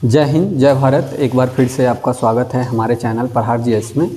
जय हिंद, जय भारत। एक बार फिर से आपका स्वागत है हमारे चैनल प्रहार जीएस में।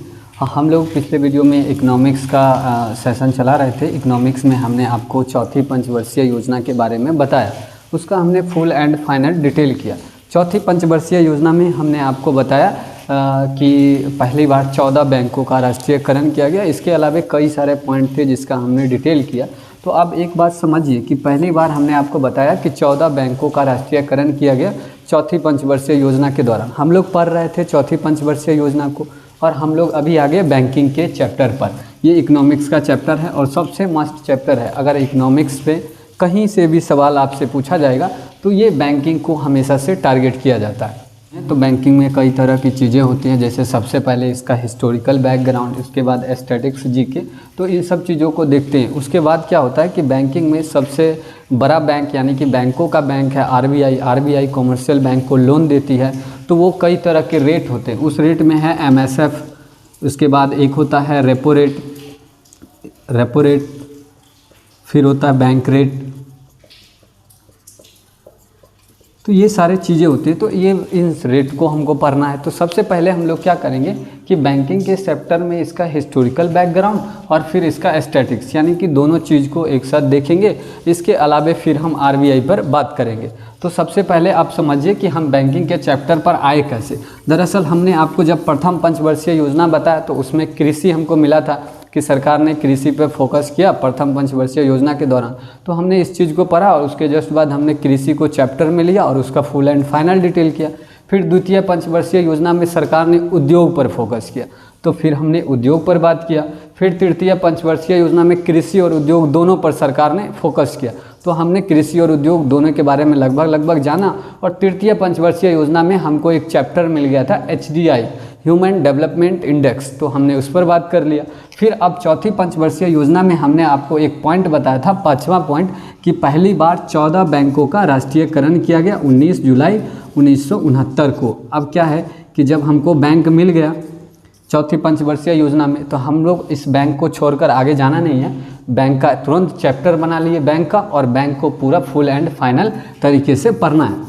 हम लोग पिछले वीडियो में इकोनॉमिक्स का सेशन चला रहे थे। इकोनॉमिक्स में हमने आपको चौथी पंचवर्षीय योजना के बारे में बताया, उसका हमने फुल एंड फाइनल डिटेल किया। चौथी पंचवर्षीय योजना में हमने आपको बताया कि पहली बार 14 बैंकों का राष्ट्रीयकरण किया गया। इसके अलावा कई सारे पॉइंट थे जिसका हमने डिटेल किया। तो अब एक बात समझिए कि पहली बार हमने आपको बताया कि 14 बैंकों का राष्ट्रीयकरण किया गया चौथी पंचवर्षीय योजना के दौरान। हम लोग पढ़ रहे थे चौथी पंचवर्षीय योजना को और हम लोग अभी आगे बैंकिंग के चैप्टर पर। ये इकोनॉमिक्स का चैप्टर है और सबसे मस्ट चैप्टर है। अगर इकोनॉमिक्स पे कहीं से भी सवाल आपसे पूछा जाएगा तो ये बैंकिंग को हमेशा से टारगेट किया जाता है। तो बैंकिंग में कई तरह की चीज़ें होती हैं, जैसे सबसे पहले इसका हिस्टोरिकल बैकग्राउंड, उसके बाद स्टैटिक्स जीके। तो इन सब चीज़ों को देखते हैं। उसके बाद क्या होता है कि बैंकिंग में सबसे बड़ा बैंक यानी कि बैंकों का बैंक है आरबीआई कॉमर्शियल बैंक को लोन देती है। तो वो कई तरह के रेट होते हैं। उस रेट में है एमएसएफ, उसके बाद एक होता है रेपो रेट, फिर होता है बैंक रेट। तो ये सारे चीज़ें होती हैं। तो ये इन रेट को हमको पढ़ना है। तो सबसे पहले हम लोग क्या करेंगे कि बैंकिंग के सेक्टर में इसका हिस्टोरिकल बैकग्राउंड और फिर इसका स्टैटिक्स यानी कि दोनों चीज़ को एक साथ देखेंगे। इसके अलावे फिर हम आरबीआई पर बात करेंगे। तो सबसे पहले आप समझिए कि हम बैंकिंग के चैप्टर पर आए कैसे। दरअसल हमने आपको जब प्रथम पंचवर्षीय योजना बताया तो उसमें कृषि हमको मिला था कि सरकार ने कृषि पर फोकस किया प्रथम पंचवर्षीय योजना के दौरान। तो हमने इस चीज़ को पढ़ा और उसके जस्ट बाद हमने कृषि को चैप्टर में लिया और उसका फुल एंड फाइनल डिटेल किया। फिर द्वितीय पंचवर्षीय योजना में सरकार ने उद्योग पर फोकस किया, तो फिर हमने उद्योग पर बात किया। फिर तृतीय पंचवर्षीय योजना में कृषि और उद्योग दोनों पर सरकार ने फोकस किया, तो हमने कृषि और उद्योग दोनों के बारे में लगभग जाना। और तृतीय पंचवर्षीय योजना में हमको एक चैप्टर मिल गया था HDI ह्यूमन डेवलपमेंट इंडेक्स, तो हमने उस पर बात कर लिया। फिर अब चौथी पंचवर्षीय योजना में हमने आपको एक पॉइंट बताया था, 5वां पॉइंट, कि पहली बार 14 बैंकों का राष्ट्रीयकरण किया गया 19 जुलाई 1969 को। अब क्या है कि जब हमको बैंक मिल गया चौथी पंचवर्षीय योजना में, तो हम लोग इस बैंक को छोड़कर आगे जाना नहीं है। बैंक का तुरंत चैप्टर बना लिए बैंक का, और बैंक को पूरा फुल एंड फाइनल तरीके से पढ़ना है।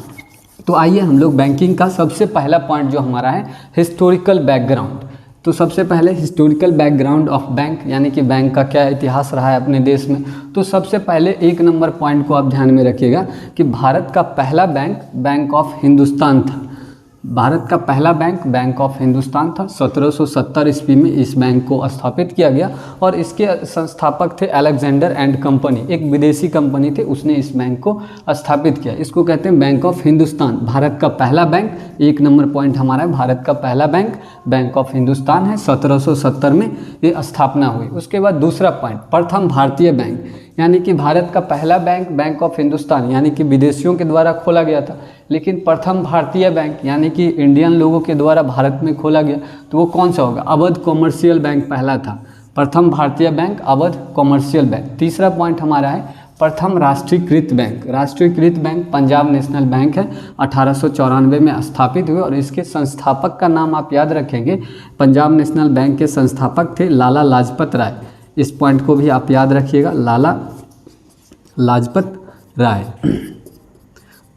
तो आइए हम लोग बैंकिंग का सबसे पहला पॉइंट जो हमारा है हिस्टोरिकल बैकग्राउंड। तो सबसे पहले हिस्टोरिकल बैकग्राउंड ऑफ बैंक यानी कि बैंक का क्या इतिहास रहा है अपने देश में। तो सबसे पहले 1 नंबर पॉइंट को आप ध्यान में रखिएगा कि भारत का पहला बैंक बैंक ऑफ हिंदुस्तान था। भारत का पहला बैंक बैंक ऑफ हिंदुस्तान था। 1770 ईस्वी में इस बैंक को स्थापित किया गया और इसके संस्थापक थे अलेक्जेंडर एंड कंपनी, एक विदेशी कंपनी थे, उसने इस बैंक को स्थापित किया। इसको कहते हैं बैंक ऑफ हिंदुस्तान। भारत का पहला बैंक, 1 नंबर पॉइंट हमारा है, भारत का पहला बैंक बैंक ऑफ हिंदुस्तान है। 1770 में ये स्थापना हुई। उसके बाद दूसरा पॉइंट, प्रथम भारतीय बैंक यानी कि भारत का पहला बैंक बैंक ऑफ हिंदुस्तान यानी कि विदेशियों के द्वारा खोला गया था, लेकिन प्रथम भारतीय बैंक यानी कि इंडियन लोगों के द्वारा भारत में खोला गया। तो वो कौन सा होगा? अवध कॉमर्शियल बैंक पहला था। प्रथम भारतीय बैंक अवध कॉमर्शियल बैंक। तीसरा पॉइंट हमारा है प्रथम राष्ट्रीयकृत बैंक। राष्ट्रीयकृत बैंक पंजाब नेशनल बैंक है, 1894 में स्थापित हुए और इसके संस्थापक का नाम आप याद रखेंगे। पंजाब नेशनल बैंक के संस्थापक थे लाला लाजपत राय। इस पॉइंट को भी आप याद रखिएगा, लाला लाजपत राय।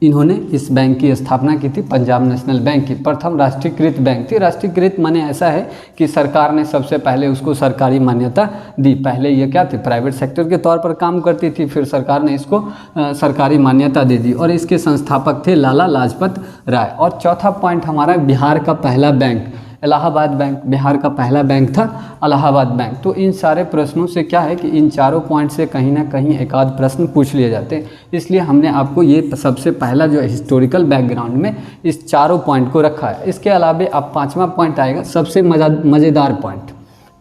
इन्होंने इस बैंक की स्थापना की थी, पंजाब नेशनल बैंक की। प्रथम राष्ट्रीयकृत बैंक थी। राष्ट्रीयकृत माने ऐसा है कि सरकार ने सबसे पहले उसको सरकारी मान्यता दी। पहले ये क्या थे? प्राइवेट सेक्टर के तौर पर काम करती थी, फिर सरकार ने इसको सरकारी मान्यता दे दी और इसके संस्थापक थे लाला लाजपत राय। और चौथा पॉइंट हमारा बिहार का पहला बैंक इलाहाबाद बैंक। बिहार का पहला बैंक था इलाहाबाद बैंक। तो इन सारे प्रश्नों से क्या है कि इन चारों पॉइंट से कहीं ना कहीं एक आध प्रश्न पूछ लिए जाते हैं, इसलिए हमने आपको ये सबसे पहला जो हिस्टोरिकल बैकग्राउंड में इस चारों पॉइंट को रखा है। इसके अलावा अब 5वां पॉइंट आएगा, सबसे मज़ेदार पॉइंट।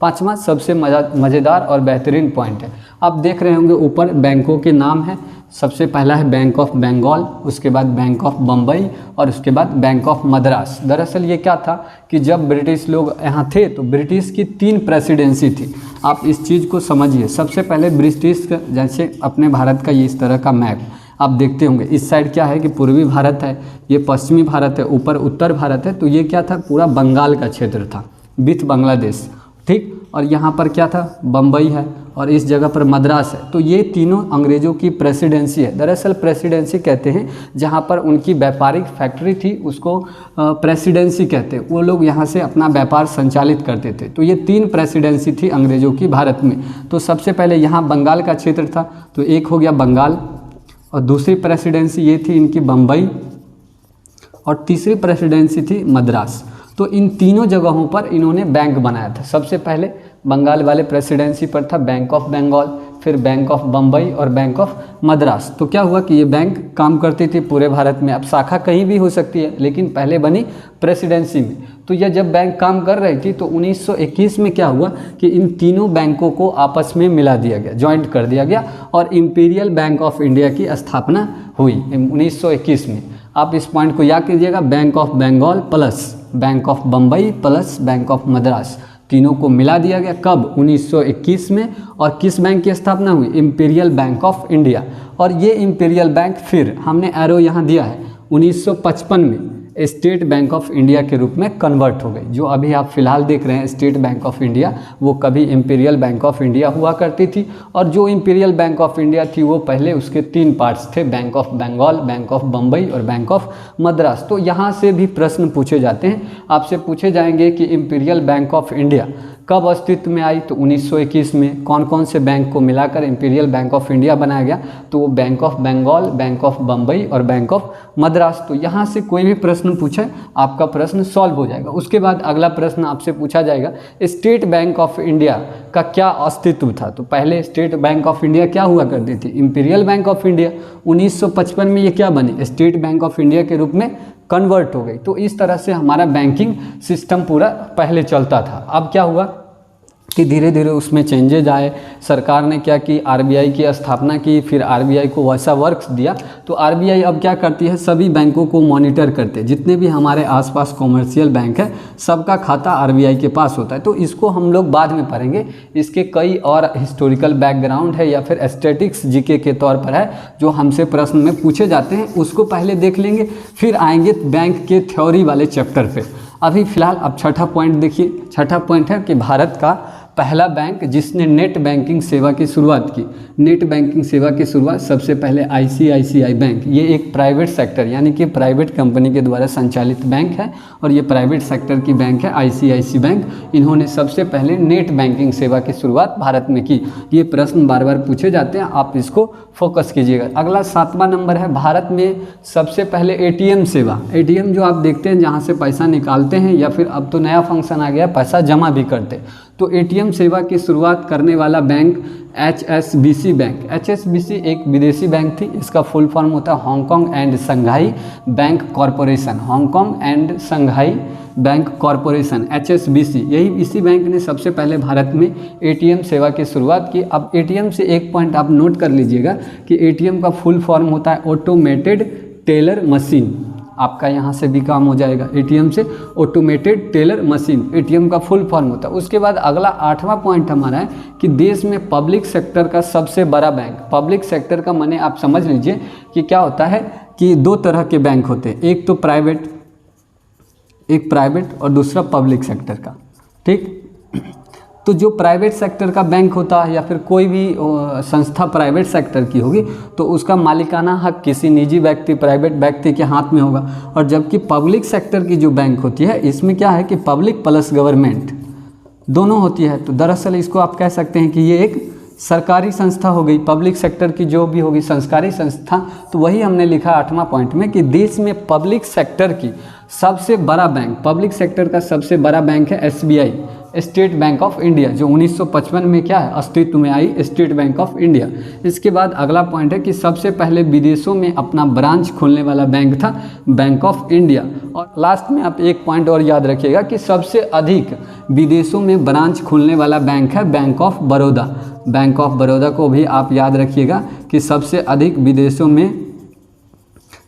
5वां सबसे मज़ेदार और बेहतरीन पॉइंट है। आप देख रहे होंगे ऊपर बैंकों के नाम हैं। सबसे पहला है बैंक ऑफ बंगाल, उसके बाद बैंक ऑफ बम्बई और उसके बाद बैंक ऑफ मद्रास। दरअसल ये क्या था कि जब ब्रिटिश लोग यहाँ थे तो ब्रिटिश की 3 प्रेसिडेंसी थी। आप इस चीज़ को समझिए। सबसे पहले ब्रिटिश, जैसे अपने भारत का ये इस तरह का मैप आप देखते होंगे, इस साइड क्या है कि पूर्वी भारत है, ये पश्चिमी भारत है, ऊपर उत्तर भारत है। तो ये क्या था? पूरा बंगाल का क्षेत्र था, विथ बांग्लादेश, ठीक। और यहाँ पर क्या था, बम्बई है, और इस जगह पर मद्रास है। तो ये तीनों अंग्रेज़ों की प्रेसिडेंसी है। दरअसल प्रेसिडेंसी कहते हैं जहाँ पर उनकी व्यापारिक फैक्ट्री थी, उसको प्रेसिडेंसी कहते हैं। वो लोग यहाँ से अपना व्यापार संचालित करते थे। तो ये 3 प्रेसिडेंसी थी अंग्रेज़ों की भारत में। तो सबसे पहले यहाँ बंगाल का क्षेत्र था, तो एक हो गया बंगाल, और दूसरी प्रेसिडेंसी ये थी इनकी बम्बई, और तीसरी प्रेसिडेंसी थी मद्रास। तो इन तीनों जगहों पर इन्होंने बैंक बनाया था। सबसे पहले बंगाल वाले प्रेसिडेंसी पर था बैंक ऑफ बंगाल, फिर बैंक ऑफ बम्बई और बैंक ऑफ मद्रास। तो क्या हुआ कि ये बैंक काम करती थी पूरे भारत में। अब शाखा कहीं भी हो सकती है, लेकिन पहले बनी प्रेसिडेंसी में। तो यह जब बैंक काम कर रही थी तो 1921 में क्या हुआ कि इन तीनों बैंकों को आपस में मिला दिया गया, ज्वाइंट कर दिया गया, और इंपीरियल बैंक ऑफ इंडिया की स्थापना हुई 1921 में। आप इस पॉइंट को याद कीजिएगा, Bank of Bengal plus Bank of Bombay plus Bank of Madras, तीनों को मिला दिया गया। कब? 1921 में। और किस बैंक की स्थापना हुई? Imperial bank of India. और ये इंपीरियल बैंक फिर हमने एरो यहाँ दिया है 1955 में स्टेट बैंक ऑफ इंडिया के रूप में कन्वर्ट हो गई। जो अभी आप फिलहाल देख रहे हैं स्टेट बैंक ऑफ इंडिया, वो कभी इंपीरियल बैंक ऑफ इंडिया हुआ करती थी। और जो इंपीरियल बैंक ऑफ इंडिया थी वो पहले उसके 3 पार्ट्स थे, Bank of Bengal, Bank of Bombay और बैंक ऑफ मद्रास। तो यहाँ से भी प्रश्न पूछे जाते हैं, आपसे पूछे जाएंगे कि इंपीरियल बैंक ऑफ इंडिया कब अस्तित्व में आई? तो 1921 में। कौन कौन से बैंक को मिलाकर इंपीरियल बैंक ऑफ इंडिया बनाया गया? तो वो Bank of Bengal, Bank of Bombay और बैंक ऑफ मद्रास। तो यहाँ से कोई भी प्रश्न पूछे आपका प्रश्न सॉल्व हो जाएगा। उसके बाद अगला प्रश्न आपसे पूछा जाएगा, स्टेट बैंक ऑफ इंडिया का क्या अस्तित्व था? तो पहले स्टेट बैंक ऑफ इंडिया क्या हुआ करती थी? Imperial bank of India. 1955 में ये क्या बनी? स्टेट बैंक ऑफ इंडिया के रूप में कन्वर्ट हो गई। तो इस तरह से हमारा बैंकिंग सिस्टम पूरा पहले चलता था। अब क्या हुआ कि धीरे धीरे उसमें चेंजेज आए। सरकार ने क्या की, आरबीआई की स्थापना की, फिर आरबीआई को वैसा वर्क्स दिया। तो आरबीआई अब क्या करती है, सभी बैंकों को मॉनिटर करते हैं। जितने भी हमारे आसपास कॉमर्शियल बैंक है सबका खाता आरबीआई के पास होता है। तो इसको हम लोग बाद में पढ़ेंगे। इसके कई और हिस्टोरिकल बैकग्राउंड है या फिर स्टैटिक्स जीके के तौर पर है जो हमसे प्रश्न में पूछे जाते हैं, उसको पहले देख लेंगे, फिर आएंगे बैंक के थ्योरी वाले चैप्टर पे। अभी फिलहाल अब छठा पॉइंट देखिए। छठा पॉइंट है कि भारत का पहला बैंक जिसने नेट बैंकिंग सेवा की शुरुआत की। नेट बैंकिंग सेवा की शुरुआत सबसे पहले आईसीआईसीआई बैंक, ये एक प्राइवेट सेक्टर यानी कि प्राइवेट कंपनी के द्वारा संचालित बैंक है, और ये प्राइवेट सेक्टर की बैंक है आईसीआईसी बैंक। इन्होंने सबसे पहले नेट बैंकिंग सेवा की शुरुआत भारत में की। ये प्रश्न बार बार पूछे जाते हैं, आप इसको फोकस कीजिएगा। अगला 7वां नंबर है, भारत में सबसे पहले एटीएम सेवा। एटीएम जो आप देखते हैं जहाँ से पैसा निकालते हैं, या फिर अब तो नया फंक्शन आ गया पैसा जमा भी करते हैं। तो एटीएम सेवा की शुरुआत करने वाला बैंक HSBC बैंक। HSBC एक विदेशी बैंक थी, इसका फुल फॉर्म होता है Hong Kong and Shanghai bank corporation. Hong Kong and Shanghai bank corporation HSBC, यही इसी बैंक ने सबसे पहले भारत में एटीएम सेवा की शुरुआत की। अब एटीएम से एक पॉइंट आप नोट कर लीजिएगा कि एटीएम का फुल फॉर्म होता है ऑटोमेटेड टेलर मशीन। आपका यहाँ से भी काम हो जाएगा, एटीएम से ऑटोमेटेड टेलर मशीन, एटीएम का फुल फॉर्म होता है। उसके बाद अगला 8वां पॉइंट हमारा है कि देश में पब्लिक सेक्टर का सबसे बड़ा बैंक। पब्लिक सेक्टर का माने आप समझ लीजिए कि क्या होता है कि 2 तरह के बैंक होते हैं, एक तो प्राइवेट, एक प्राइवेट और दूसरा पब्लिक सेक्टर का। ठीक, तो जो प्राइवेट सेक्टर का बैंक होता है या फिर कोई भी संस्था प्राइवेट सेक्टर की होगी तो उसका मालिकाना हक किसी निजी व्यक्ति, प्राइवेट व्यक्ति के हाथ में होगा। और जबकि पब्लिक सेक्टर की जो बैंक होती है इसमें क्या है कि पब्लिक प्लस गवर्नमेंट दोनों होती है। तो दरअसल इसको आप कह सकते हैं कि ये एक सरकारी संस्था हो गई। पब्लिक सेक्टर की जो भी होगी सरकारी संस्था, तो वही हमने लिखा 8वां पॉइंट में कि देश में पब्लिक सेक्टर की सबसे बड़ा बैंक, पब्लिक सेक्टर का सबसे बड़ा बैंक है SBI, state bank of India, जो 1955 में क्या है अस्तित्व में आई, स्टेट बैंक ऑफ इंडिया। इसके बाद अगला पॉइंट है कि सबसे पहले विदेशों में अपना ब्रांच खोलने वाला बैंक था बैंक ऑफ इंडिया। और लास्ट में आप एक पॉइंट और याद रखिएगा कि सबसे अधिक विदेशों में ब्रांच खोलने वाला बैंक है bank of Baroda. Bank of Baroda को भी आप याद रखिएगा कि सबसे अधिक विदेशों में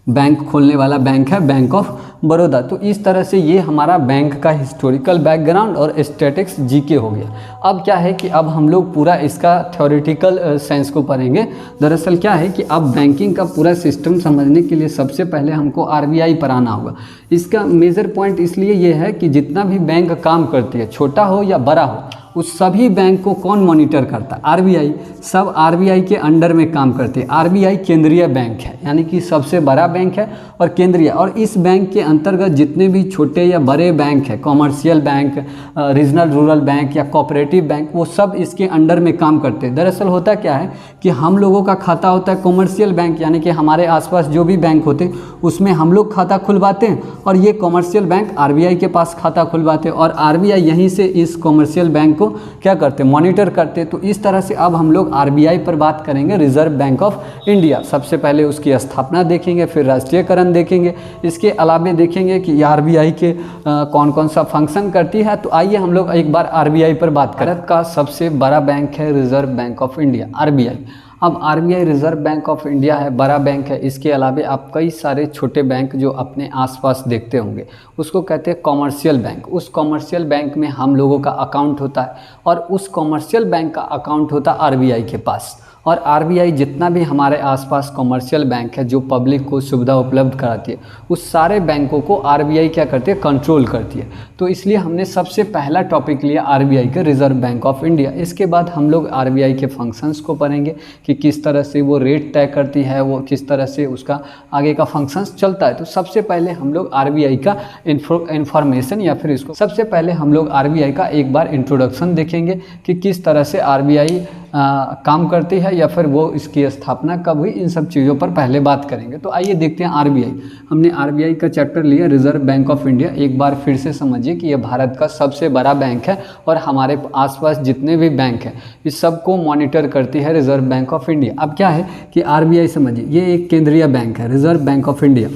बैंक खोलने वाला बैंक है बैंक ऑफ बड़ौदा। तो इस तरह से ये हमारा बैंक का हिस्टोरिकल बैकग्राउंड और स्टैटिक्स जीके हो गया। अब क्या है कि अब हम लोग पूरा इसका थ्योरेटिकल साइंस को पढ़ेंगे। दरअसल क्या है कि अब बैंकिंग का पूरा सिस्टम समझने के लिए सबसे पहले हमको आरबीआई पर आना होगा। इसका मेजर पॉइंट इसलिए ये है कि जितना भी बैंक काम करती है, छोटा हो या बड़ा हो, उस सभी बैंक को कौन मॉनिटर करता है? आरबीआई। सब आरबीआई के अंडर में काम करते हैं। आरबीआई केंद्रीय बैंक है, यानी कि सबसे बड़ा बैंक है और केंद्रीय, और इस बैंक के अंतर्गत जितने भी छोटे या बड़े बैंक हैं, commercial bank, regional rural bank या कोऑपरेटिव बैंक, वो सब इसके अंडर में काम करते हैं। दरअसल होता क्या है कि हम लोगों का खाता होता है कॉमर्शियल बैंक, यानी कि हमारे आसपास जो भी बैंक होते हैं उसमें हम लोग खाता खुलवाते हैं, और ये कॉमर्शियल बैंक आरबीआई के पास खाता खुलवाते हैं, और आरबीआई यहीं से इस कॉमर्शियल बैंक को क्या करते हैं? मॉनिटर करते हैं। तो इस तरह से अब हम लोग आरबीआई पर बात करेंगे, रिजर्व बैंक ऑफ इंडिया। सबसे पहले उसकी स्थापना देखेंगे, फिर राष्ट्रीयकरण देखेंगे, इसके अलावे देखेंगे कि आरबीआई के कौन कौन सा फंक्शन करती है। तो आइए हम लोग एक बार आरबीआई पर बात करें। भारत का सबसे बड़ा बैंक है reserve bank of India, RBI. अब RBI reserve bank of India है, बड़ा बैंक है। इसके अलावे आप कई सारे छोटे बैंक जो अपने आसपास देखते होंगे, उसको कहते हैं कॉमर्शियल बैंक। उस कॉमर्शियल बैंक में हम लोगों का अकाउंट होता है, और उस कॉमर्शियल बैंक का अकाउंट होता है आरबीआई के पास। और आरबीआई जितना भी हमारे आसपास कॉमर्शियल बैंक है जो पब्लिक को सुविधा उपलब्ध कराती है, उस सारे बैंकों को आरबीआई क्या करती है? कंट्रोल करती है। तो इसलिए हमने सबसे पहला टॉपिक लिया आरबीआई के, रिजर्व बैंक ऑफ इंडिया। इसके बाद हम लोग आरबीआई के फंक्शंस को पढ़ेंगे कि किस तरह से वो रेट तय करती है, वो किस तरह से उसका आगे का फंक्शंस चलता है। तो सबसे पहले हम लोग आरबीआई का इन्फॉर्मेशन, या फिर इसको सबसे पहले हम लोग आरबीआई का एक बार इंट्रोडक्शन देखेंगे कि किस तरह से आरबीआई काम करती है, या फिर वो इसकी स्थापना कब हुई, इन सब चीज़ों पर पहले बात करेंगे। तो आइए देखते हैं आरबीआई। हमने आरबीआई का चैप्टर लिया, रिजर्व बैंक ऑफ इंडिया। एक बार फिर से समझिए कि ये भारत का सबसे बड़ा बैंक है, और हमारे आसपास जितने भी बैंक हैं इस सब को मॉनिटर करती है रिजर्व बैंक ऑफ इंडिया। अब क्या है कि आरबीआई समझिए, ये एक केंद्रीय बैंक है, रिजर्व बैंक ऑफ इंडिया।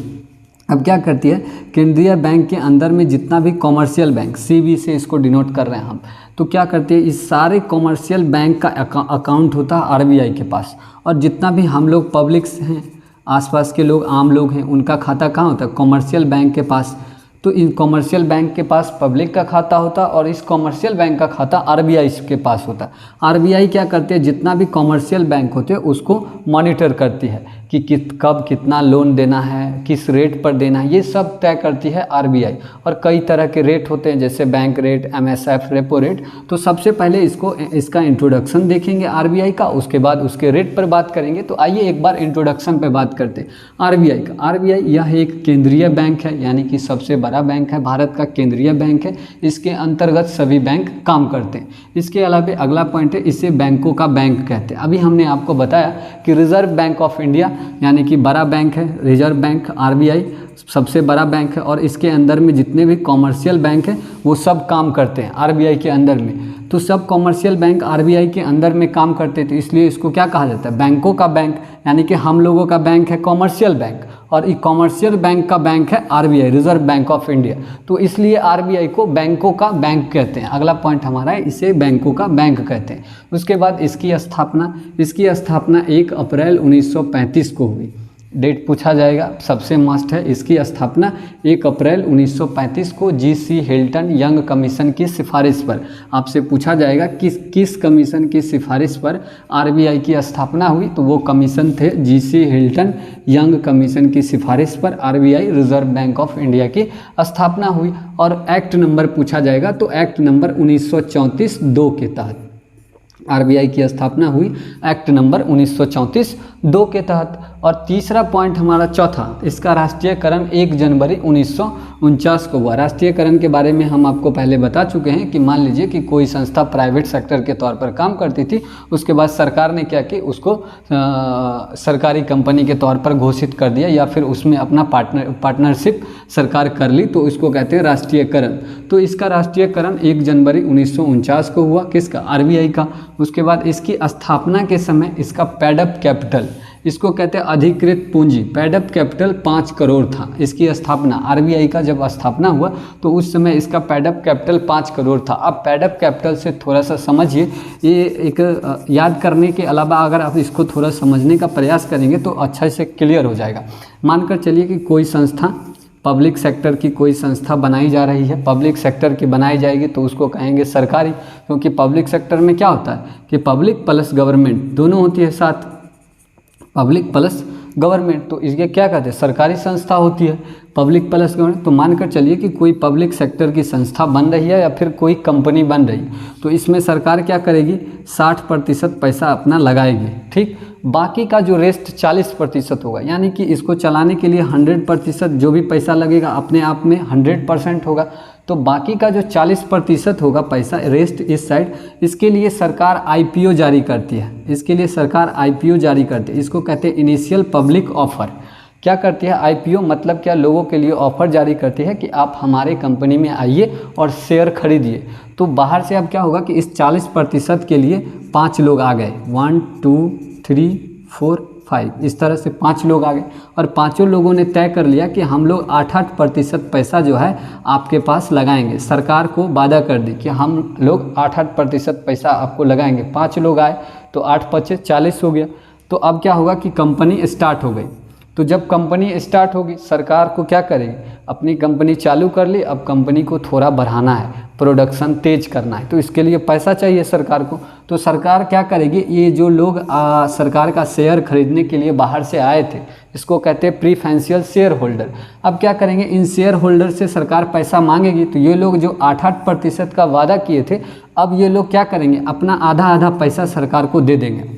अब क्या करती है? केंद्रीय बैंक के अंदर में जितना भी कॉमर्शियल बैंक, सीबी से इसको डिनोट कर रहे हैं हम, तो क्या करती है? इस सारे कॉमर्शियल बैंक का अकाउंट होता है आरबीआई के पास, और जितना भी हम लोग पब्लिक हैं, आसपास के लोग, आम लोग हैं, उनका खाता कहाँ होता है? कॉमर्शियल बैंक के पास। तो इन कॉमर्शियल बैंक के पास पब्लिक का खाता होता है, और इस कॉमर्शियल बैंक का खाता आरबीआई के पास होता है। आरबीआई क्या करती है? जितना भी कॉमर्शियल बैंक होते हैं उसको मॉनिटर करती है कि कब कितना लोन देना है, किस रेट पर देना है, ये सब तय करती है आरबीआई। और कई तरह के रेट होते हैं, जैसे bank rate, MSF, repo rate. तो सबसे पहले इसका इंट्रोडक्शन देखेंगे आरबीआई का, उसके बाद उसके रेट पर बात करेंगे। तो आइए एक बार इंट्रोडक्शन पे बात करते हैं आरबीआई का। आरबीआई यह एक केंद्रीय बैंक है, यानी कि सबसे बड़ा बैंक है, भारत का केंद्रीय बैंक है। इसके अंतर्गत सभी बैंक काम करते हैं। इसके अलावा अगला पॉइंट है, इसे बैंकों का बैंक कहते हैं। अभी हमने आपको बताया कि रिजर्व बैंक ऑफ इंडिया यानी कि बड़ा बैंक है, रिजर्व बैंक, आरबीआई सबसे बड़ा बैंक है, और इसके अंदर में जितने भी कॉमर्शियल बैंक हैं वो सब काम करते हैं आरबीआई के अंदर में। तो सब कॉमर्शियल बैंक आरबीआई के अंदर में काम करते थे, इसलिए इसको क्या कहा जाता है? बैंकों का बैंक। यानी कि हम लोगों का बैंक है कॉमर्शियल बैंक, और ये कॉमर्शियल बैंक का बैंक है RBI, reserve bank of India. तो इसलिए आरबीआई को बैंकों का बैंक कहते हैं। अगला पॉइंट हमारा है, इसे बैंकों का बैंक कहते हैं। उसके बाद इसकी स्थापना 1 अप्रैल 1935 को हुई। डेट पूछा जाएगा, सबसे मस्ट है। इसकी स्थापना 1 अप्रैल 1935 को जीसी हिल्टन यंग कमीशन की सिफारिश पर, आपसे पूछा जाएगा किस कमीशन की सिफारिश पर आरबीआई की स्थापना हुई, तो वो कमीशन थे जीसी हिल्टन यंग कमीशन की सिफारिश पर RBI, reserve bank of India की स्थापना हुई। और एक्ट नंबर पूछा जाएगा, तो एक्ट नंबर 1934-2 के तहत आरबीआई की स्थापना हुई, एक्ट नंबर 1934-2 के तहत। और तीसरा पॉइंट हमारा चौथा, इसका राष्ट्रीयकरण 1 जनवरी 1949 को हुआ। राष्ट्रीयकरण के बारे में हम आपको पहले बता चुके हैं कि मान लीजिए कि कोई संस्था प्राइवेट सेक्टर के तौर पर काम करती थी, उसके बाद सरकार ने क्या कि उसको सरकारी कंपनी के तौर पर घोषित कर दिया, या फिर उसमें अपना पार्टनरशिप सरकार कर ली, तो इसको कहते हैं राष्ट्रीयकरण। तो इसका राष्ट्रीयकरण 1 जनवरी 1949 को हुआ, किसका? आरबीआई का। उसके बाद इसकी स्थापना के समय इसका पैडअप कैपिटल, इसको कहते हैं अधिकृत पूंजी, पैडअप कैपिटल 5 करोड़ था। इसकी स्थापना, आरबीआई का जब स्थापना हुआ तो उस समय इसका पैडअप कैपिटल 5 करोड़ था। अब पैडअप कैपिटल से थोड़ा सा समझिए, ये एक याद करने के अलावा अगर आप इसको थोड़ा समझने का प्रयास करेंगे तो अच्छा से क्लियर हो जाएगा। मानकर चलिए कि कोई संस्था, पब्लिक सेक्टर की कोई संस्था बनाई जा रही है, पब्लिक सेक्टर की बनाई जाएगी तो उसको कहेंगे सरकारी, क्योंकि पब्लिक सेक्टर में क्या होता है कि पब्लिक प्लस गवर्नमेंट दोनों होती है साथ, पब्लिक प्लस गवर्नमेंट, तो इसके क्या कहते हैं, सरकारी संस्था होती है। पब्लिक प्लस गवर्नमेंट, तो मानकर चलिए कि कोई पब्लिक सेक्टर की संस्था बन रही है या फिर कोई कंपनी बन रही है, तो इसमें सरकार क्या करेगी, 60% पैसा अपना लगाएगी, ठीक। बाकी का जो रेस्ट 40% होगा, यानी कि इसको चलाने के लिए 100% जो भी पैसा लगेगा अपने आप में 100% होगा। तो बाकी का जो 40% होगा पैसा रेस्ट इस साइड, इसके लिए सरकार IPO जारी करती है। इसके लिए सरकार IPO जारी करती है, इसको कहते हैं इनिशियल पब्लिक ऑफर। क्या करती है IPO, मतलब क्या, लोगों के लिए ऑफर जारी करती है कि आप हमारे कंपनी में आइए और शेयर खरीदिए। तो बाहर से अब क्या होगा कि इस 40% के लिए 5 लोग आ गए, 1 2 3 4 5, इस तरह से 5 लोग आ गए और पांचों लोगों ने तय कर लिया कि हम लोग 8% पैसा जो है आपके पास लगाएंगे। सरकार को वादा कर दी कि हम लोग 8% पैसा आपको लगाएंगे। 5 लोग आए तो 8 5 40 हो गया। तो अब क्या होगा कि कंपनी स्टार्ट हो गई। तो जब कंपनी स्टार्ट होगी, सरकार को क्या करेगी, अपनी कंपनी चालू कर ली, अब कंपनी को थोड़ा बढ़ाना है, प्रोडक्शन तेज करना है, तो इसके लिए पैसा चाहिए सरकार को। तो सरकार क्या करेगी, ये जो लोग सरकार का शेयर खरीदने के लिए बाहर से आए थे, इसको कहते हैं प्रीफरेंशियल शेयर होल्डर। अब क्या करेंगे, इन शेयर होल्डर से सरकार पैसा मांगेगी। तो ये लोग जो 8% का वादा किए थे, अब ये लोग क्या करेंगे, अपना आधा आधा पैसा सरकार को दे देंगे,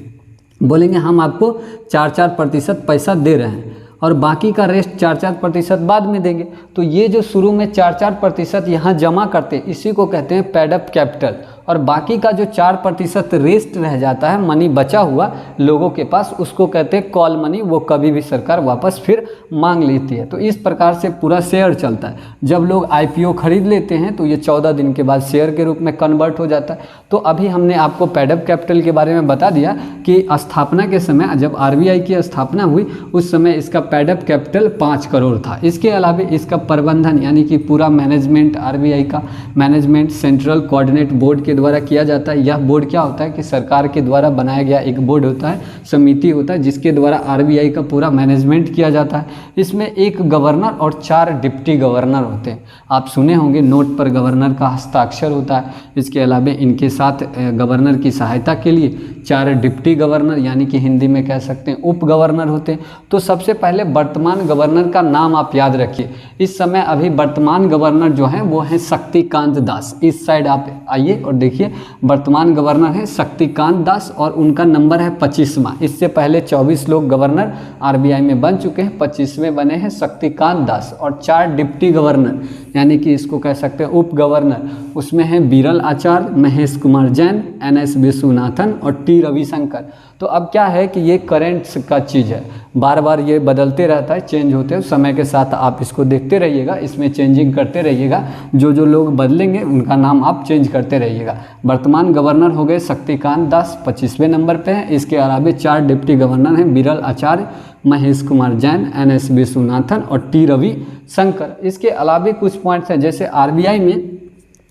बोलेंगे हम आपको 4% पैसा दे रहे हैं और बाकी का रेस्ट 4% बाद में देंगे। तो ये जो शुरू में 4% यहाँ जमा करते हैं, इसी को कहते हैं पेड अप कैपिटल। और बाकी का जो 4% रेस्ट रह जाता है, मनी बचा हुआ लोगों के पास, उसको कहते हैं कॉल मनी। वो कभी भी सरकार वापस फिर मांग लेती है। तो इस प्रकार से पूरा शेयर चलता है। जब लोग IPO खरीद लेते हैं तो ये 14 दिन के बाद शेयर के रूप में कन्वर्ट हो जाता है। तो अभी हमने आपको पेड अप कैपिटल के बारे में बता दिया कि स्थापना के समय, जब RBI की स्थापना हुई उस समय इसका पेड अप कैपिटल 5 करोड़ था। इसके अलावा इसका प्रबंधन, यानी कि पूरा मैनेजमेंट, RBI का मैनेजमेंट सेंट्रल कोऑर्डिनेट बोर्ड के द्वारा किया जाता है। यह बोर्ड क्या होता है कि सरकार के द्वारा बनाया गया एक बोर्ड होता है, समिति होता है, जिसके द्वारा RBI का पूरा मैनेजमेंट किया जाता है। इसमें एक गवर्नर और 4 डिप्टी गवर्नर होते हैं। आप सुने होंगे नोट पर गवर्नर का हस्ताक्षर होता है। इसके अलावा इनके साथ गवर्नर की सहायता के लिए 4 डिप्टी गवर्नर, यानी कि हिंदी में कह सकते हैं उप गवर्नर होते हैं। तो सबसे पहले वर्तमान गवर्नर का नाम आप याद रखिए। इस समय अभी वर्तमान गवर्नर जो हैं वो हैं शक्तिकांत दास। इस साइड आप आइए और देखिए, वर्तमान गवर्नर है शक्तिकांत दास और उनका नंबर है 25वां। इससे पहले 24 लोग गवर्नर RBI में बन चुके हैं, 25वें बने हैं शक्तिकांत दास। और 4 डिप्टी गवर्नर, यानी कि इसको कह सकते हैं उप गवर्नर, उसमें हैं बीरल आचार्य, महेश कुमार जैन, NS विश्वनाथन और T रविशंकर। तो अब क्या है कि ये करेंट्स का चीज़ है, बार बार ये बदलते रहता है, चेंज होते हैं। समय के साथ आप इसको देखते रहिएगा, इसमें चेंजिंग करते रहिएगा। जो जो लोग बदलेंगे उनका नाम आप चेंज करते रहिएगा। वर्तमान गवर्नर हो गए शक्तिकांत दास, 25वें नंबर पे हैं। इसके अलावा 4 डिप्टी गवर्नर हैं, बीरल आचार्य, महेश कुमार जैन, NS विश्वनाथन और T रविशंकर। इसके अलावा कुछ पॉइंट्स हैं, जैसे RBI में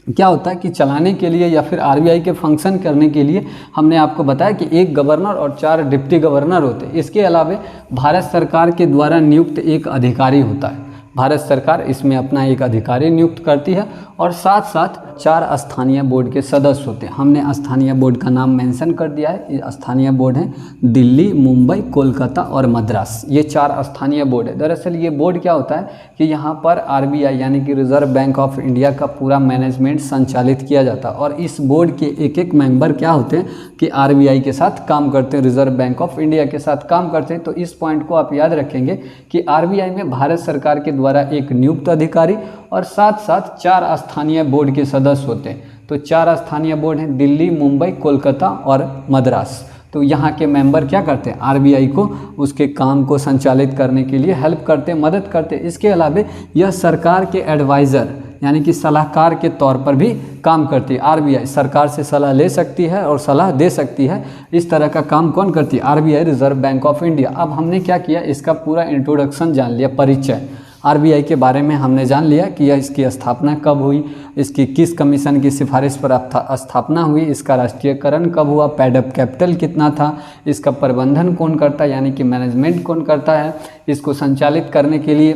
क्या होता है कि चलाने के लिए या फिर RBI के फंक्शन करने के लिए हमने आपको बताया कि एक गवर्नर और 4 डिप्टी गवर्नर होते हैं। इसके अलावा भारत सरकार के द्वारा नियुक्त एक अधिकारी होता है। भारत सरकार इसमें अपना एक अधिकारी नियुक्त करती है और साथ साथ 4 स्थानीय बोर्ड के सदस्य होते हैं। हमने स्थानीय बोर्ड का नाम मेंशन कर दिया है। ये स्थानीय बोर्ड हैं दिल्ली, मुंबई, कोलकाता और मद्रास। ये 4 स्थानीय बोर्ड है। दरअसल ये बोर्ड क्या होता है कि यहाँ पर RBI यानी कि रिजर्व बैंक ऑफ इंडिया का पूरा मैनेजमेंट संचालित किया जाता है। और इस बोर्ड के एक एक मेंबर क्या होते हैं कि RBI के साथ काम करते हैं, रिजर्व बैंक ऑफ इंडिया के साथ काम करते हैं। तो इस पॉइंट को आप याद रखेंगे कि RBI में भारत सरकार के द्वारा एक नियुक्त अधिकारी और साथ साथ 4 स्थानीय बोर्ड के सदस्य होते हैं। तो 4 स्थानीय बोर्ड हैं दिल्ली, मुंबई, कोलकाता और मद्रास। तो यहाँ के मेंबर क्या करते हैं, RBI को उसके काम को संचालित करने के लिए हेल्प करते हैं, मदद करते हैं। इसके अलावा यह सरकार के एडवाइज़र यानी कि सलाहकार के तौर पर भी काम करती है। RBI सरकार से सलाह ले सकती है और सलाह दे सकती है। इस तरह का काम कौन करती है, RBI, reserve bank of India. अब हमने क्या किया, इसका पूरा इंट्रोडक्शन जान लिया, परिचय। RBI के बारे में हमने जान लिया कि यह इसकी स्थापना कब हुई, इसकी किस कमीशन की सिफारिश पर स्थापना हुई, इसका राष्ट्रीयकरण कब हुआ, पेड अप कैपिटल कितना था, इसका प्रबंधन कौन करता है यानी कि मैनेजमेंट कौन करता है, इसको संचालित करने के लिए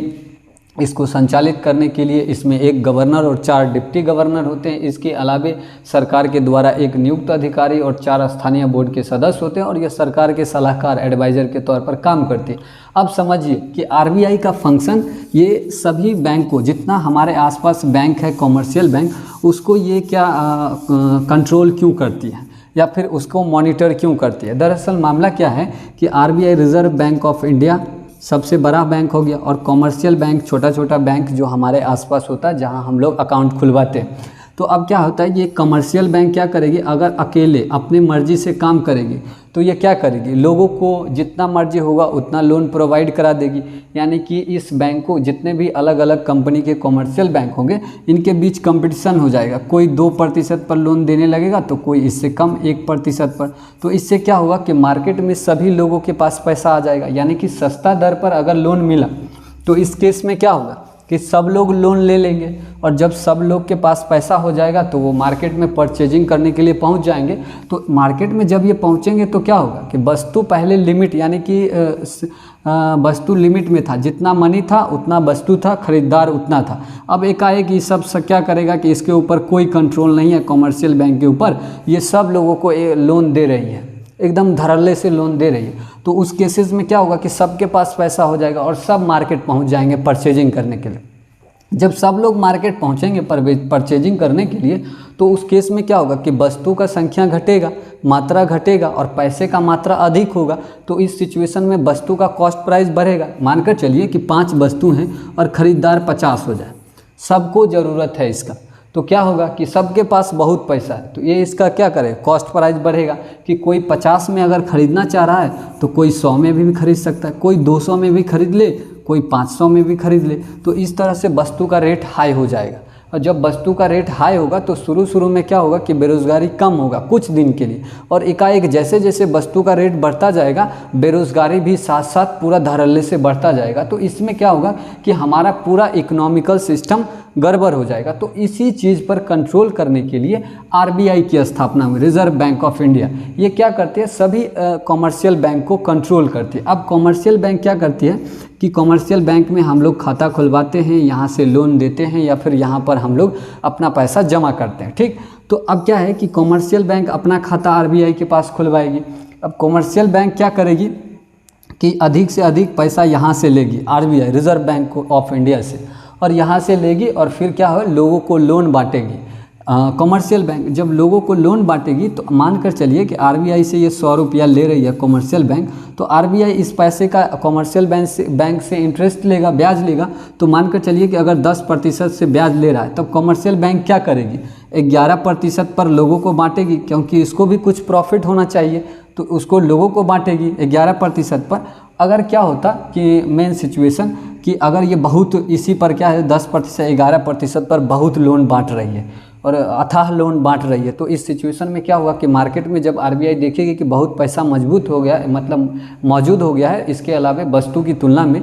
इसको संचालित करने के लिए इसमें एक गवर्नर और 4 डिप्टी गवर्नर होते हैं। इसके अलावे सरकार के द्वारा एक नियुक्त अधिकारी और 4 स्थानीय बोर्ड के सदस्य होते हैं और यह सरकार के सलाहकार एडवाइज़र के तौर पर काम करते हैं। अब समझिए कि आरबीआई का फंक्शन, ये सभी बैंक को, जितना हमारे आसपास बैंक है कॉमर्शियल बैंक, उसको ये क्या कंट्रोल क्यों करती है या फिर उसको मॉनिटर क्यों करती है। दरअसल मामला क्या है कि RBI reserve bank of India सबसे बड़ा बैंक हो गया और कॉमर्शियल बैंक छोटा छोटा बैंक जो हमारे आसपास होता है जहां हम लोग अकाउंट खुलवाते हैं। तो अब क्या होता है, ये कमर्शियल बैंक क्या करेगी, अगर अकेले अपनी मर्जी से काम करेगी तो ये क्या करेगी, लोगों को जितना मर्जी होगा उतना लोन प्रोवाइड करा देगी। यानी कि इस बैंक को, जितने भी अलग अलग कंपनी के कॉमर्शियल बैंक होंगे, इनके बीच कंपटीशन हो जाएगा। कोई 2% पर लोन देने लगेगा तो कोई इससे कम 1% पर। तो इससे क्या होगा कि मार्केट में सभी लोगों के पास पैसा आ जाएगा। यानी कि सस्ता दर पर अगर लोन मिला तो इस केस में क्या होगा कि सब लोग लोन ले लेंगे और जब सब लोग के पास पैसा हो जाएगा तो वो मार्केट में परचेजिंग करने के लिए पहुंच जाएंगे। तो मार्केट में जब ये पहुंचेंगे तो क्या होगा कि वस्तु पहले लिमिट, यानी कि वस्तु लिमिट में था, जितना मनी था उतना वस्तु था, खरीदार उतना था। अब एकाएक ये सब क्या करेगा कि इसके ऊपर कोई कंट्रोल नहीं है कॉमर्शियल बैंक के ऊपर, ये सब लोगों को लोन दे रही है, एकदम धड़ल्ले से लोन दे रही है। तो उस केसेस में क्या होगा कि सबके पास पैसा हो जाएगा और सब मार्केट पहुंच जाएंगे परचेजिंग करने के लिए। जब सब लोग मार्केट पहुंचेंगे परचेजिंग करने के लिए तो उस केस में क्या होगा कि वस्तु का संख्या घटेगा, मात्रा घटेगा और पैसे का मात्रा अधिक होगा। तो इस सिचुएशन में वस्तु का कॉस्ट प्राइस बढ़ेगा। मानकर चलिए कि 5 वस्तु हैं और ख़रीदार 50 हो जाए, सबको ज़रूरत है इसका, तो क्या होगा कि सबके पास बहुत पैसा है, तो ये इसका क्या करे, कॉस्ट प्राइस बढ़ेगा कि कोई 50 में अगर ख़रीदना चाह रहा है तो कोई 100 में भी खरीद सकता है, कोई 200 में भी खरीद ले, कोई 500 में भी खरीद ले। तो इस तरह से वस्तु का रेट हाई हो जाएगा। और जब वस्तु का रेट हाई होगा तो शुरू में क्या होगा कि बेरोज़गारी कम होगा कुछ दिन के लिए, और एकाएक जैसे जैसे वस्तु का रेट बढ़ता जाएगा बेरोज़गारी भी साथ साथ पूरा धड़ल्ले से बढ़ता जाएगा। तो इसमें क्या होगा कि हमारा पूरा इकोनॉमिकल सिस्टम गड़बड़ हो जाएगा। तो इसी चीज़ पर कंट्रोल करने के लिए आरबीआई की स्थापना हुई, रिजर्व बैंक ऑफ इंडिया। ये क्या करती है, सभी कॉमर्शियल बैंक को कंट्रोल करती है। अब कॉमर्शियल बैंक क्या करती है कि कॉमर्शियल बैंक में हम लोग खाता खुलवाते हैं, यहाँ से लोन देते हैं या फिर यहाँ पर हम लोग अपना पैसा जमा करते हैं, ठीक। तो अब क्या है कि कॉमर्शियल बैंक अपना खाता आरबीआई के पास खुलवाएगी। अब कॉमर्शियल बैंक क्या करेगी कि अधिक से अधिक पैसा यहाँ से लेगी RBI, reserve bank of India से, और यहाँ से लेगी और फिर क्या हो, लोगों को लोन बांटेगी। कॉमर्शियल बैंक जब लोगों को लोन बांटेगी तो मानकर चलिए कि आरबीआई से ये 100 रुपया ले रही है कॉमर्शियल बैंक, तो आरबीआई इस पैसे का कॉमर्शियल बैंक से इंटरेस्ट लेगा, ब्याज लेगा। तो मानकर चलिए कि अगर 10% से ब्याज ले रहा है तब कॉमर्शियल बैंक क्या करेगी, 11% पर लोगों को बांटेगी, क्योंकि इसको भी कुछ प्रॉफिट होना चाहिए, तो उसको लोगों को बांटेगी 11% पर। अगर क्या होता कि मेन सिचुएशन कि अगर ये बहुत इसी पर क्या है 10% 11% पर बहुत लोन बांट रही है और अथाह लोन बांट रही है, तो इस सिचुएशन में क्या होगा कि मार्केट में जब आरबीआई देखेगी कि बहुत पैसा मजबूत हो गया है, मतलब मौजूद हो गया है इसके अलावा वस्तु की तुलना में,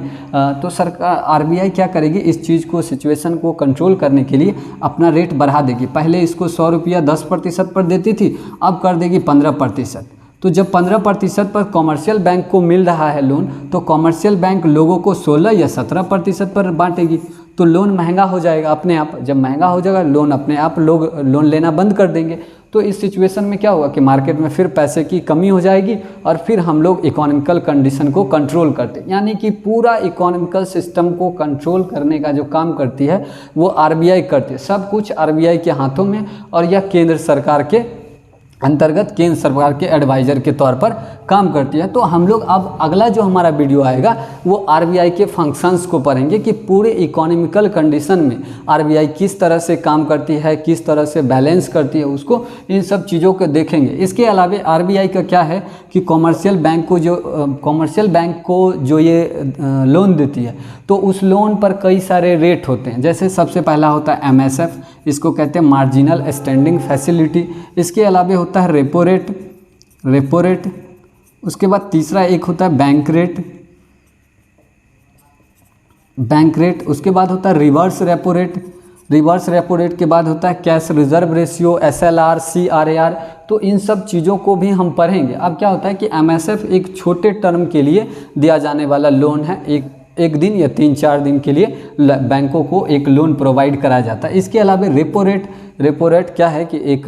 तो सरकार आरबीआई क्या करेगी, इस चीज़ को, सिचुएशन को कंट्रोल करने के लिए अपना रेट बढ़ा देगी। पहले इसको 100 रुपया 10% पर देती थी, अब कर देगी 15%। तो जब 15% पर कॉमर्शियल बैंक को मिल रहा है लोन, तो कॉमर्शियल बैंक लोगों को 16 या 17% पर बांटेगी, तो लोन महंगा हो जाएगा अपने आप। जब महंगा हो जाएगा लोन, अपने आप लोग लोन लेना बंद कर देंगे। तो इस सिचुएशन में क्या होगा कि मार्केट में फिर पैसे की कमी हो जाएगी और फिर हम लोग इकोनॉमिकल कंडीशन को कंट्रोल करते हैं। यानी कि पूरा इकोनॉमिकल सिस्टम को कंट्रोल करने का जो काम करती है वो आरबीआई करती है। सब कुछ आरबीआई के हाथों में, और यह केंद्र सरकार के अंतर्गत केंद्र सरकार के एडवाइज़र के तौर पर काम करती है। तो हम लोग अब अगला जो हमारा वीडियो आएगा वो आरबीआई के फंक्शंस को पढ़ेंगे कि पूरे इकोनॉमिकल कंडीशन में आरबीआई किस तरह से काम करती है, किस तरह से बैलेंस करती है, उसको इन सब चीज़ों को देखेंगे। इसके अलावा आरबीआई का क्या है कि कॉमर्शियल बैंक को जो ये लोन देती है तो उस लोन पर कई सारे रेट होते हैं। जैसे सबसे पहला होता है एमएसएफ, इसको कहते हैं मार्जिनल स्टैंडिंग फैसिलिटी। इसके अलावा होता है रेपो रेट। उसके बाद तीसरा एक होता है बैंक रेट। उसके बाद होता है रिवर्स रेपो रेट के बाद होता है cash reserve ratio, SLR, CRAR। तो इन सब चीज़ों को भी हम पढ़ेंगे। अब क्या होता है कि एमएसएफ एक छोटे टर्म के लिए दिया जाने वाला लोन है, एक एक दिन या 3-4 दिन के लिए बैंकों को एक लोन प्रोवाइड कराया जाता है। इसके अलावा रेपो रेट क्या है कि एक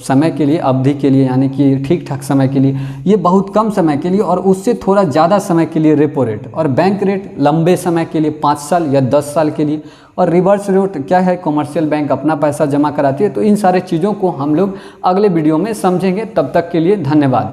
समय के लिए, अवधि के लिए, यानी कि ठीक ठाक समय के लिए, ये बहुत कम समय के लिए और उससे थोड़ा ज़्यादा समय के लिए रेपो रेट। और बैंक रेट लंबे समय के लिए 5 साल या 10 साल के लिए। और रिवर्स रेट क्या है, कमर्शियल बैंक अपना पैसा जमा कराती है। तो इन सारे चीज़ों को हम लोग अगले वीडियो में समझेंगे। तब तक के लिए धन्यवाद।